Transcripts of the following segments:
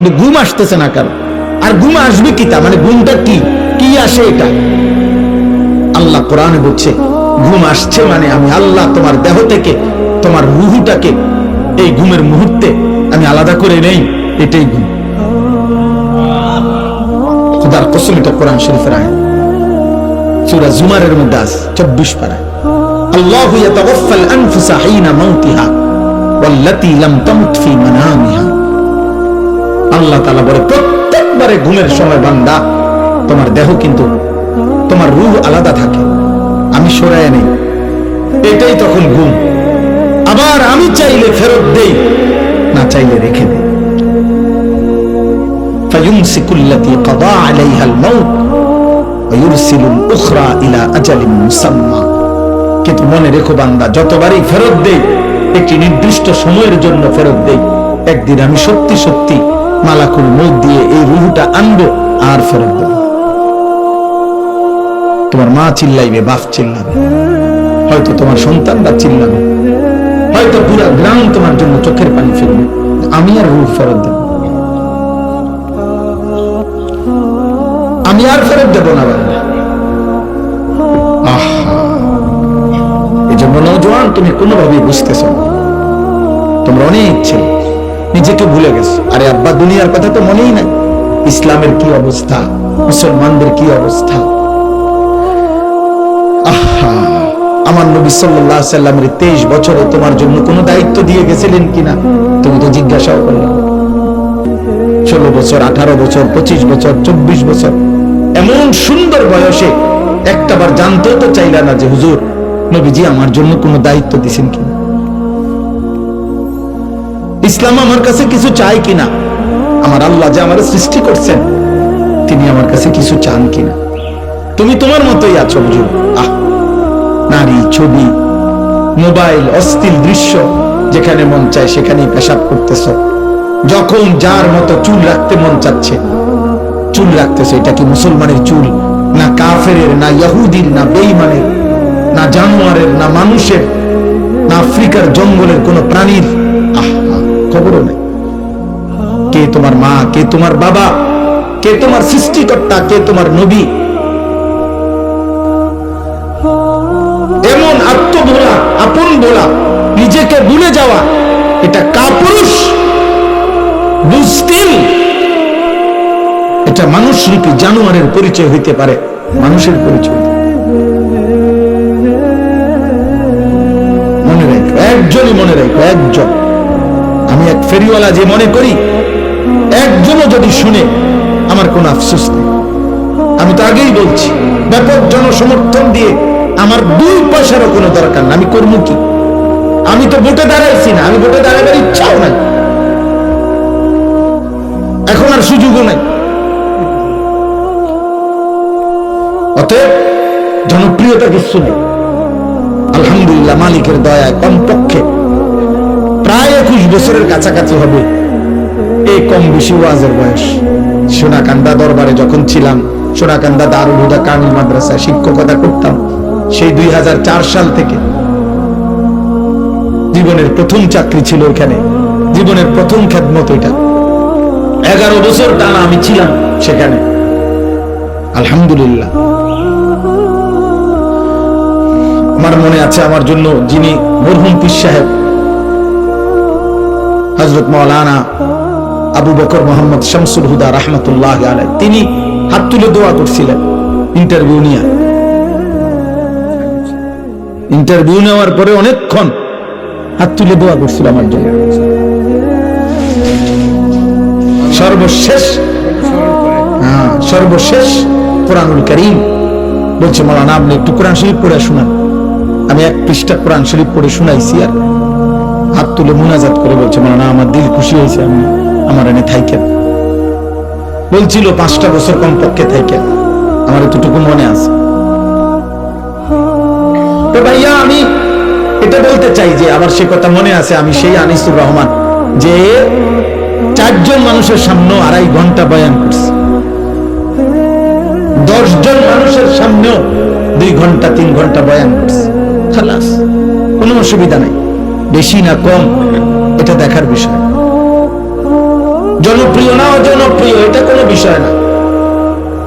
ঘুম আসতেছে না কারো। আর ঘুম আসবে কি তা মানে ঘুমটা কি কি আসে এটা আল্লাহ কোরআনে বলছে ঘুম আসছে মানে আমি আল্লাহ তোমার দেহ থেকে তোমার রুহটাকে এই ঘুমের মুহূর্তে আমি আলাদা করে নেই, এটাই ঘুম। খোদার কসম, এটা কোরআন শরীফের আয়াত, সূরা জুমারের মধ্যে আছে 24 পারায়। আল্লাহু ইয়াতাওয়াফাল আনফুসা হিনা মাউতিহা ওয়াল্লাতী লাম তামুত ফি মানামিহা। আল্লাহ তাআলা বলে প্রত্যেকবারে ঘুমের সময় বান্দা তোমার দেহ কিন্তু তোমার রূহ আলাদা থাকে, আমি সরায় নেই, এটাই তখন ঘুম। আবার আমি চাইলে ফেরত দেই, না চাইলে রেখে দেই। ফায়ুমসিকুল্লাতী কাদা আলাইহাল মাউত ওয়া ইউরসিলুল উখরা ইলা আজালিন মুসাম্মা। কিন্তু মনে রেখো বান্দা, যতবারই ফেরত দেই একটি নির্দিষ্ট সময়ের জন্য ফেরত দেই, একদিন আমি সত্যি সত্যি মালাকুল মউত দিয়ে এই রূহটা আনবো আর ফেরত দেব। তোমার মা চিল্লাইবে, বাপ চিল্লাবে, হয়তো তোমার সন্তানরা চিল্লাবে, হয়তো পুরো গ্রাম তোমার জন্য চোখের পানি ফেলবে, আমি আর রূহ ফেরত দেব, আমি আর ফেরত দেব না বান্দা। এই জন্য নওজোয়ান, তুমি কোনোভাবেই বুঝতেছ না, তোমরা অনেক ছেলে নিজেকে ভুলে গেছো। আরে আব্বা, দুনিয়ার কথা তো মনেই নাই, ইসলামের কি অবস্থা, মুসলমানদের কি অবস্থা। আমার নবী সাল্লাল্লাহু আলাইহি সাল্লামের 23 বছরে তোমার জন্য কোনো দায়িত্ব দিয়ে গেছিলেন কিনা তুমি তো জিজ্ঞাসাও করলে। 16 বছর, 18 বছর, 25 বছর, 24 বছর, এমন সুন্দর বয়সে একটাবার জানতেও তো চাইলা না যে হুজুর নবীজি আমার জন্য কোনো দায়িত্ব দিয়েছেন কিনা, ইসলাম আমার কাছে কিছু চাই কিনা, আমার আল্লাহ যে আমার সৃষ্টি করছেন তিনি আমার কাছে কিছু চান কিনা। তুমি তোমার মতোই আছো হুজুর। নারী, ছবি, মোবাইল, অশ্লীল দৃশ্য, যেখানে মন চায় সেখানেই পেশাব করতেছ, যখন যার মতো চুল রাখতে মন চাচ্ছে চুল রাখতেছ। এটা কি মুসলমানের চুল, না কাফেরের, না ইহুদির, না বেঈমানের, না জানোয়ারের, না মানুষের, না আফ্রিকার জঙ্গলের কোন প্রাণীর? খবরও নেই কে তোমার মা, কে তোমার বাবা, কে তোমার সৃষ্টিকর্তা, কে তোমার নবী। এমন আত্মভোলা, আপন ভোলা, নিজেকে ভুলে যাওয়া, এটা কাপুরুষ বুঝতিল, এটা মানুষ রূপী জানোয়ারের পরিচয় হইতে পারে, মানুষের পরিচয়। মনে রাখো, একজনই মনে রাখো, একজন। আমি এক ফেরিওয়ালা যে মনে করি একজনও যদি শুনে আমার কোনো আফসোস নেই। আমি তো আগেই বলছি, ব্যাপক জনসমর্থন দিয়ে আমার 2 পয়সারও কোনো দরকার না, আমি করবো কি? আমি তো ভোটে দাঁড়াইছি না, আমি ভোটে দাঁড়াবার ইচ্ছাও নাই, এখন আর সুযোগও নাই। অতএব জনপ্রিয়তা কিছু নেই, আলহামদুলিল্লাহ মালিকের দয়ায় কমপক্ষে প্রায় 21 বছরের কাছাকাছি হবে এই কম বেশি ওয়াজের বয়স। সোনাকান্দা দরবারে যখন ছিলাম, সোনাকান্দা দারুল হুদা কামিল মাদ্রাসায় শিক্ষকতা করতাম, সেই 2004 সাল থেকে জীবনের প্রথম চাকরি ছিল এখানে, জীবনের প্রথম খেদমত এটা। 11 বছর টানা আমি ছিলাম সেখানে, আলহামদুলিল্লাহ। আমার মনে আছে, আমার জন্য যিনি মরহুম পীর সাহেব হযরত মাওলানা আবু বকর মোহাম্মদ শামসুল হুদা রাহমাতুল্লাহি আলাইহি, তিনি হাত তুলে দোয়া করছিলেন ইন্টারভিউ নেওয়ার পরে অনেকক্ষণ হাত তুলে দোয়া করছিল আমার জন্য। সর্বশেষ কোরআনুল কারীম বলছে, মাওলানা আপনি একটু কোরআন শরীফ পড়ে শোনান। আমি 1 পৃষ্ঠা কোরআন শরীফ পড়ে শোনাইছি, আর হাত তুলে মুনাজাত করে বলছে, মাওলানা আমার দিল খুশি হয়েছে, আমি আমার এনে থাইকেন। বলছিল 5টা বছর কমপক্ষে থাইকেন, আমার এতটুকু মনে আছে। তো ভাইয়া আমি এটা বলতে চাই যে আমার সে কথা মনে আছে, আমি সেই আনিসুর রহমান যে 4 জন মানুষের সামনে 2.5 ঘন্টা বয়ান করছে, 10 জন মানুষের সামনেও 2 ঘন্টা 3 ঘন্টা বয়ান করছে, খালাস, কোনো অসুবিধা নাই। বেশি না কম এটা দেখার বিষয়। জনপ্রিয় না অজনপ্রিয় এটা কোনো বিষয় না।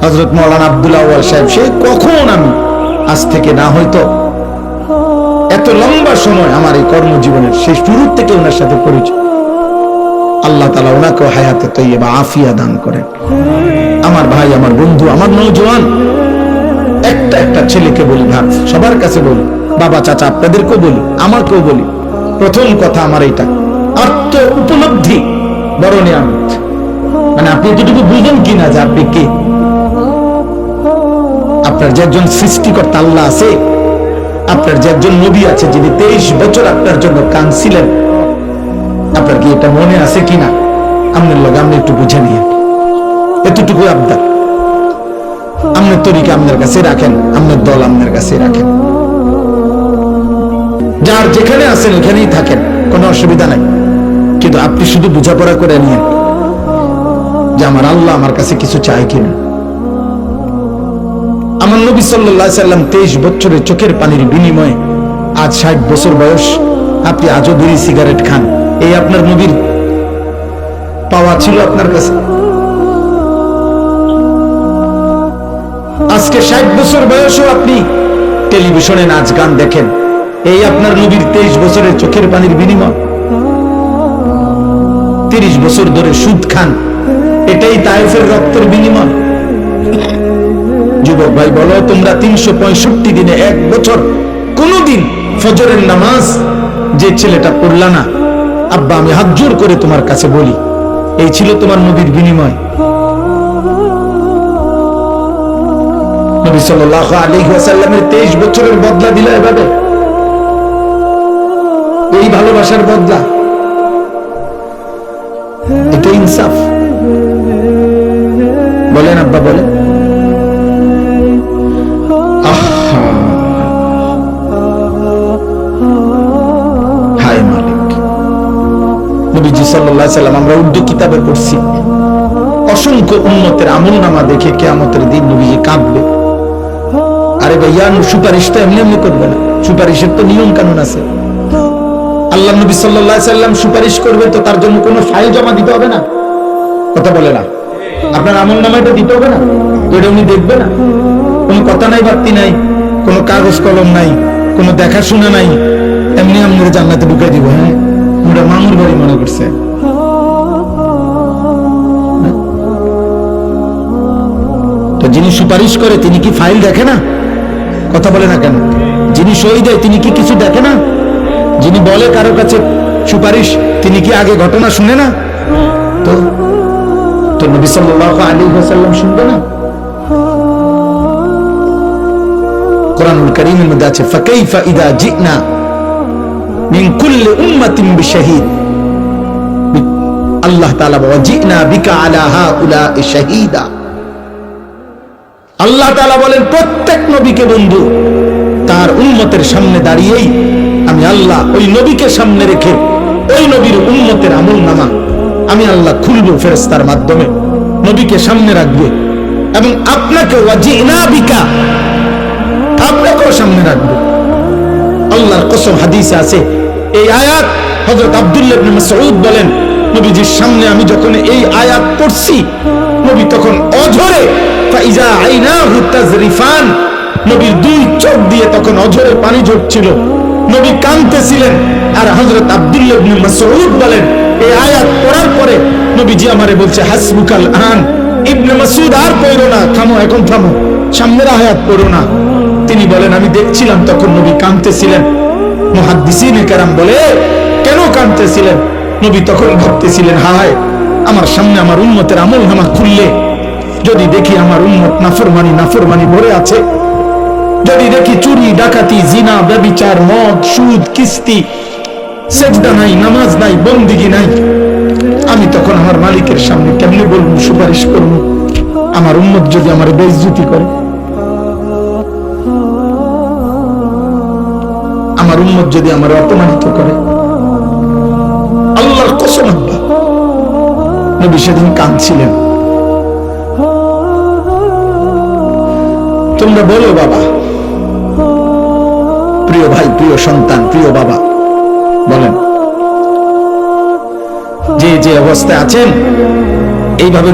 হযরত মাওলানা আব্দুল আউয়াল সাহেব, সে কখন আমি আজ থেকে না হয়তো এত লম্বা সময় আমার এই কর্মজীবনের সেই শুরু থেকে ওনার সাথে পরিচয়। আল্লাহ তাআলা ওনাকে হায়াতে তৈয়বা আফিয়া দান করেন। আমার ভাই, আমার বন্ধু, আমার নওজোয়ান, একটা একটা ছেলেকে বলি, ভাব সবার কাছে বলি, বাবা চাচা আপনাদেরকেও বলি, আমাকেও বলি, প্রথম কথা আমার এইটা, আত্ম উপলব্ধি বড় নিয়ামত। মানে আপনি এতটুকু বুঝেন কিনা যে আপনি কে, আপনার যে একজন সৃষ্টিকর্তা আল্লাহ আছে, আপনার যে একজন নবী আছে যিনি 23 বছর আপনার জন্য কাঁদছিলেন, আপনার কি এটা মনে আছে কিনা? আপনার লোক আপনি একটু বুঝে নিয়ে, এতটুকু আবদার। আপনার তরিকা আপনার কাছে রাখেন, আপনার দল আপনার কাছে রাখেন, যার যেখানে আছেন এখানেই থাকেন, কোনো অসুবিধা নাই। কিন্তু আপনি শুধু বোঝাপড়া করে নিয়েন যে আমার আল্লাহ আমার কাছে কিছু চায় কিনা। আমার নবী সাল্লাল্লাহু আলাইহি সাল্লাম 23 বছরের চোখের পানির বিনিময়ে আজ 60 বছর বয়স, আপনি আজও বিড়ি সিগারেট খান, এই আপনার নবীর পাওয়া ছিল আপনার কাছে? আজকে 60 বছর বয়সেও আপনি টেলিভিশনে নাচ গান দেখেন, এই আপনার নবীর 23 বছরের চোখের পানির বিনিময়। 30 বছর ধরে সুদ খান, এটাই তায়েফের রক্তের বিনিময়। যুবক ভাই বলো, তোমরা 365 দিনে 1 বছর কোনদিন ফজরের নামাজ যে ছেলেটা পড়লা না, আব্বা আমি হাত জোর করে তোমার কাছে বলি, এই ছিল তোমার নবীর বিনিময়। নবী সাল্লাল্লাহু আলাইহি ওয়াসাল্লামের 23 বছরের বদলা দিল এভাবে, এই ভালোবাসার বদলা, এটা ইনসাফ? বলেন আব্বা, বলেন। হায় মালিক। নবীজি সাল্লাল্লাহু আলাইহি ওয়াসাল্লাম, আমরা উর্দু কিতাবে পড়ছি, অসংখ্য উম্মতের আমলনামা দেখে কিয়ামতের দিন নবীজি কাঁদবে। আরে ভাইয়া, সুপারিশটা এমনি এমনি করবে না, সুপারিশের তো নিয়ম কানুন আছে। আল্লাহ নবী সাল্লাল্লাহু আলাইহি ওয়াসাল্লাম সুপারিশ করবে তো তার জন্য কোনো ফাইল জমা দিতে হবে না, কথা বলে না? আপনার আমলনামাটা দিতে হবে না, এটা উনি দেখবে না? কোনো কথা নাই, বার্তি নাই, কোনো কাগজ কলম নাই, কোনো দেখাশোনা নাই, এমনি আমরা জান্নাতে ঢুকাই দিব। হ্যাঁ, আমরা মামুর বাড়ি মনে করছে। তো যিনি সুপারিশ করে তিনি কি ফাইল দেখে না? কথা বলে না কেন? যিনি সই দেয় তিনি কি কিছু দেখে না? যিনি বলে কারো কাছে সুপারিশ, তিনি কি আগে ঘটনা শুনে না? তো নবী সাল্লাল্লাহু আলাইহি ওয়াসাল্লাম শুনবে না? কোরআনুল কারীমের মধ্যে আছে, ফাকাইফা ইযা জিনা মিন কুল্লি উম্মাতিন বিশাহীদ। আল্লাহ তাআলা বলেন, জিনা বিকা আলা হাউলা'i শাহীদা। আল্লাহ তাআলা বলেন, প্রত্যেক নবীকে বন্ধু তার উম্মতের সামনে দাঁড়িয়েই আমি আল্লাহ ওই নবীকে সামনে রেখে ওই নবীর উম্মতের আমলনামা আমি আল্লাহ খুলবো ফেরেশতার মাধ্যমে, নবীকে সামনে রাখবে এবং আপনাকে ওয়াজিনা বিকা, আপনাকেও সামনে রাখবে। আল্লাহর কসম, হাদিসে আছে এই আয়াত। হযরত আব্দুল্লাহ ইবনে মাসউদ বলেন, নবীজির সামনে আমি যখন এই আয়াত পড়ছি, নবী তখন অঝরে ফাইজা আইনাহু তাজরিফান, নবীর দুই চোখ দিয়ে তখন অঝরে পানি ঝরছিল, নবী কাঁদতেছিলেন। আর হযরত আব্দুল্লাহ ইবনে মাসউদ বলেন, এই আয়াত পড়ার পরে নবীজি আমারে বলছে, হাসবুকাল আন। ইবনে মাসউদ, আর পড়ো না, থামো, এখন থামো, সামনের আয়াত পড়ো না। তিনি বলেন, আমি দেখছিলাম তখন নবী কাঁদতেছিলেন। মুহাদ্দিসিনে কেরাম বলে, কেন কাঁদতেছিলেন? নবী তখন ভাবতেছিলেন, হায়, আমার সামনে আমার উম্মতের আমলনামা খুললে যদি দেখি আমার উম্মত নাফরমানি ভরে আছে, যদি দেখি চুরি, ডাকাতি, জিনা, ব্যভিচার, মদ, সুদ, কিস্তি, সেজদা নাই, নামাজ নাই, বন্দিগি নাই, আমি তখন আমার মালিকের সামনে কেমনে বলবো, সুপারিশ করবো? আমার উম্মত যদি আমার বেইজ্জতি করে, আমার উম্মত যদি আমার অপমানিত করে, আল্লাহর কসম আব্বা, নবী সেদিন কাঁদছিলেন। তোমরা বলো বাবা, প্রিয় ভাই, প্রিয় সন্তান, প্রিয় বাবা, বলেন যে যে অবস্থায় আছেন এইভাবে